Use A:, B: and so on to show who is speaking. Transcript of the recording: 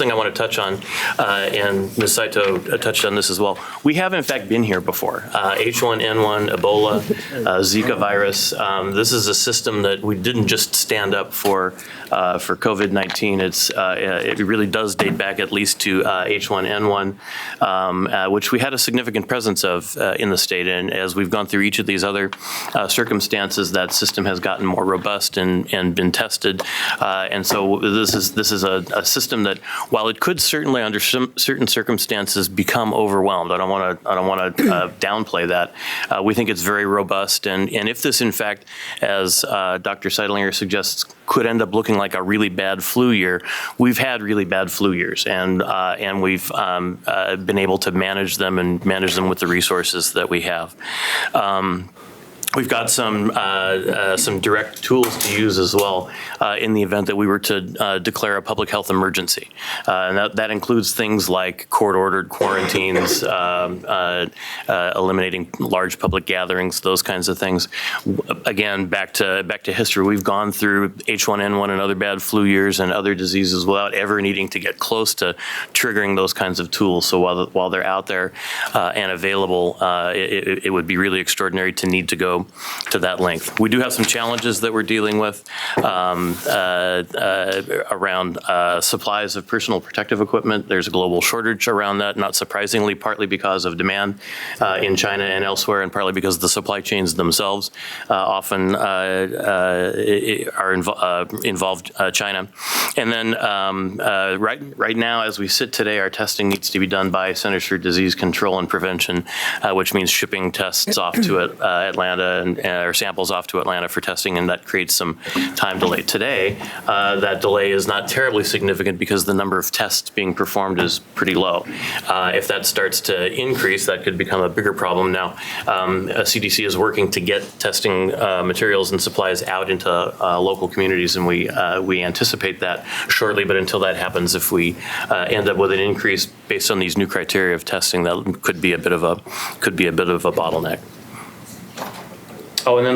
A: thing I want to touch on, and Ms. Saito touched on this as well. We have in fact been here before. H1N1, Ebola, Zika virus. This is a system that we didn't just stand up for COVID-19. It really does date back at least to H1N1, which we had a significant presence of in the state. And as we've gone through each of these other circumstances, that system has gotten more robust and been tested. And so this is a system that, while it could certainly under certain circumstances become overwhelmed, I don't want to downplay that. We think it's very robust, and if this in fact, as Dr. Sidelinger suggests, could end up looking like a really bad flu year, we've had really bad flu years, and we've been able to manage them with the resources that we have. We've got some direct tools to use as well in the event that we were to declare a public health emergency. And that includes things like court-ordered quarantines, eliminating large public gatherings, those kinds of things. Again, back to history, we've gone through H1N1 and other bad flu years and other diseases without ever needing to get close to triggering those kinds of tools. So while they're out there and available, it would be really extraordinary to need to go to that length. We do have some challenges that we're dealing with around supplies of personal protective equipment. There's a global shortage around that, not surprisingly, partly because of demand in China and elsewhere, and partly because the supply chains themselves often involved China. And then right now, as we sit today, our testing needs to be done by Centers for Disease Control and Prevention, which means shipping tests off to Atlanta or samples off to Atlanta for testing, and that creates some time delay. Today, that delay is not terribly significant because the number of tests being performed is pretty low. If that starts to increase, that could become a bigger problem. Now, CDC is working to get testing materials and supplies out into local communities, and we anticipate that shortly. But until that happens, if we end up with an increase based on these new criteria of testing, that could be a bit of a bottleneck. Oh, and then